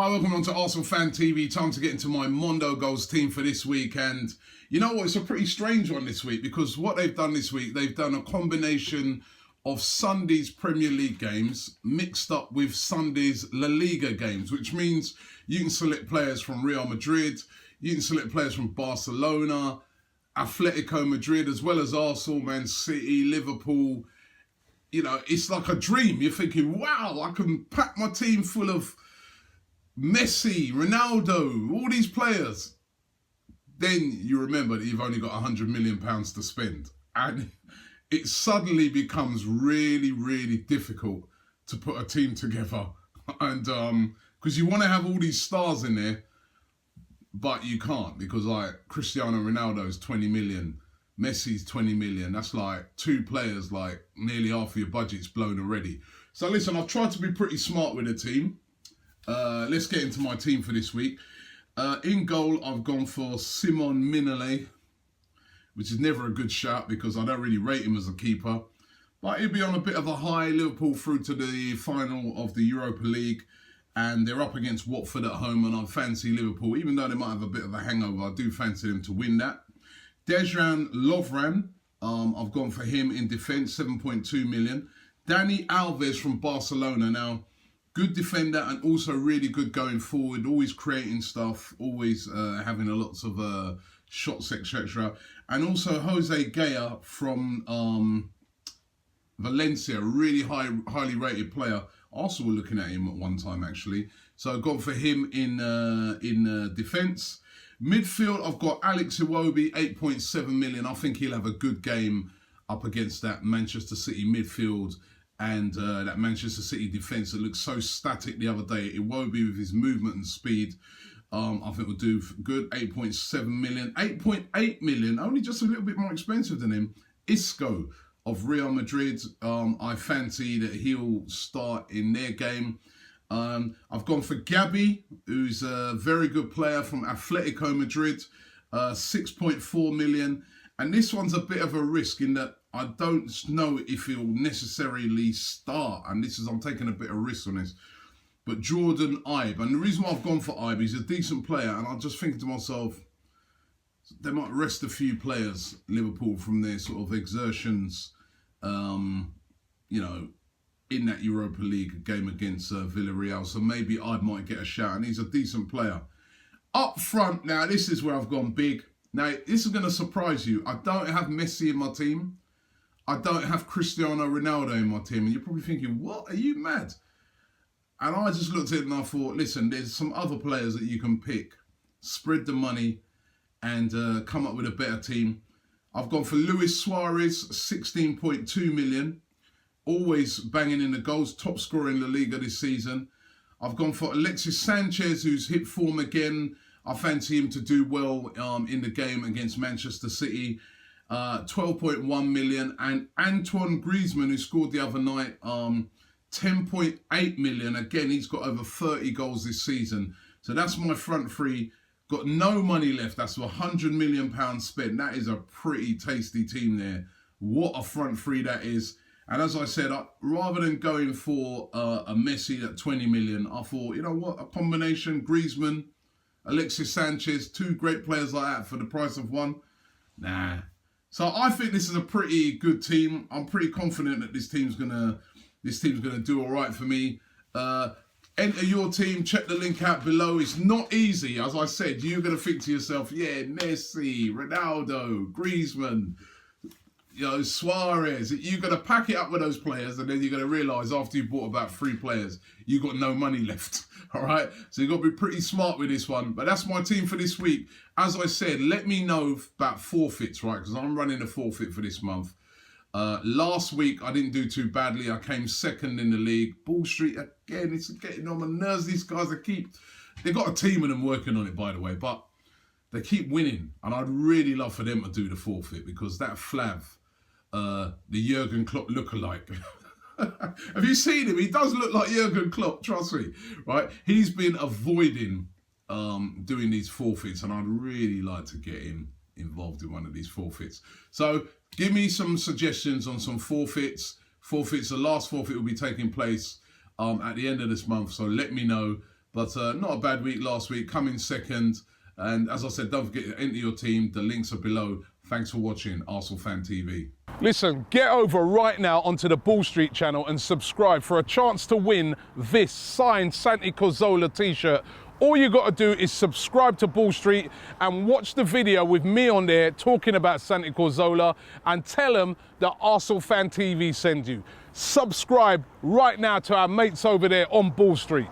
Hi, welcome on to Arsenal Fan TV. Time to get into my Mondo Go's team for this week. And you know what? It's a pretty strange one this week because what they've done this week, they've done a combination of Sunday's Premier League games mixed up with Sunday's La Liga games, which means you can select players from Real Madrid, you can select players from Barcelona, Atletico Madrid, as well as Arsenal, Man City, Liverpool. You know, it's like a dream. You're thinking, wow, I can pack my team full of Messi, Ronaldo, all these players. Then you remember that you've only got £100 million to spend. And it suddenly becomes really, really difficult to put a team together. And because you want to have all these stars in there, but you can't because like Cristiano Ronaldo's 20 million. Messi's 20 million. That's like two players, like nearly half of your budget's blown already. So listen, I've tried to be pretty smart with the team. Let's get into my team for this week. In goal, I've gone for Simon Mignolet, which is never a good shout because I don't really rate him as a keeper. But he'll be on a bit of a high. Liverpool through to the final of the Europa League. And they're up against Watford at home. And I fancy Liverpool, even though they might have a bit of a hangover, I do fancy them to win that. Dejan Lovren, I've gone for him in defence, 7.2 million. Dani Alves from Barcelona. Now, good defender and also really good going forward, always creating stuff, always having lots of shots, etc. And also Jose Gaya from Valencia, really highly rated player. Arsenal were looking at him at one time, actually. So I've gone for him in defence. Midfield, I've got Alex Iwobi, 8.7 million. I think he'll have a good game up against that Manchester City midfield and that Manchester City defence that looked so static the other day. Iwobi with his movement and speed, I think will do good. 8.7 million. 8.8 million, only just a little bit more expensive than him. Isco of Real Madrid. I fancy that he'll start in their game. I've gone for Gabi, who's a very good player from Atletico Madrid, 6.4 million. And this one's a bit of a risk in that I don't know if he'll necessarily start. And I'm taking a bit of risk on this. But Jordan Ibe, and the reason why I've gone for Ibe, he's a decent player. And I'm just thinking to myself, they might rest a few players, Liverpool, from their sort of exertions, you know, in that Europa League game against Villarreal. So maybe I might get a shout. And he's a decent player. Up front, now, this is where I've gone big. Now, this is going to surprise you. I don't have Messi in my team. I don't have Cristiano Ronaldo in my team. And you're probably thinking, what? Are you mad? And I just looked at it and I thought, listen, there's some other players that you can pick. Spread the money and come up with a better team. I've gone for Luis Suarez, 16.2 million. Always banging in the goals, top scorer in La Liga this season. I've gone for Alexis Sanchez, who's hit form again. I fancy him to do well in the game against Manchester City. 12.1 million. And Antoine Greizmann, who scored the other night, 10.8 million. Again, he's got over 30 goals this season. So that's my front three. Got no money left. That's £100 million spent. That is a pretty tasty team there. What a front three that is. And as I said, rather than going for a Messi at 20 million, I thought, you know what, a combination, Greizmann, Alexis Sanchez, two great players like that for the price of one. Nah. So I think this is a pretty good team. I'm pretty confident that this team's gonna do all right for me. Enter your team, check the link out below. It's not easy. As I said, you're gonna think to yourself, yeah, Messi, Ronaldo, Greizmann, you know, Suarez. You're going to pack it up with those players and then you're going to realise after you bought about 3 players, you've got no money left. All right? So you've got to be pretty smart with this one. But that's my team for this week. As I said, let me know about forfeits, right? Because I'm running a forfeit for this month. Last week, I didn't do too badly. I came second in the league. Ball Street, again, it's getting on my nerves. These guys, they've got a team of them working on it, by the way. But they keep winning. And I'd really love for them to do the forfeit because that Flav, the Jurgen Klopp lookalike. Have you seen him? He does look like Jurgen Klopp, trust me, right? He's been avoiding doing these forfeits and I'd really like to get him involved in one of these forfeits. So give me some suggestions on some forfeits. The last forfeit will be taking place at the end of this month, so let me know. But not a bad week last week, coming second. And as I said, don't forget to enter your team. The links are below. Thanks for watching Arsenal Fan TV. Listen, get over right now onto the Ball Street channel and subscribe for a chance to win this signed Santi Cazorla t-shirt. All you got to do is subscribe to Ball Street and watch the video with me on there talking about Santi Cazorla and tell them that Arsenal Fan TV sent you. Subscribe right now to our mates over there on Ball Street.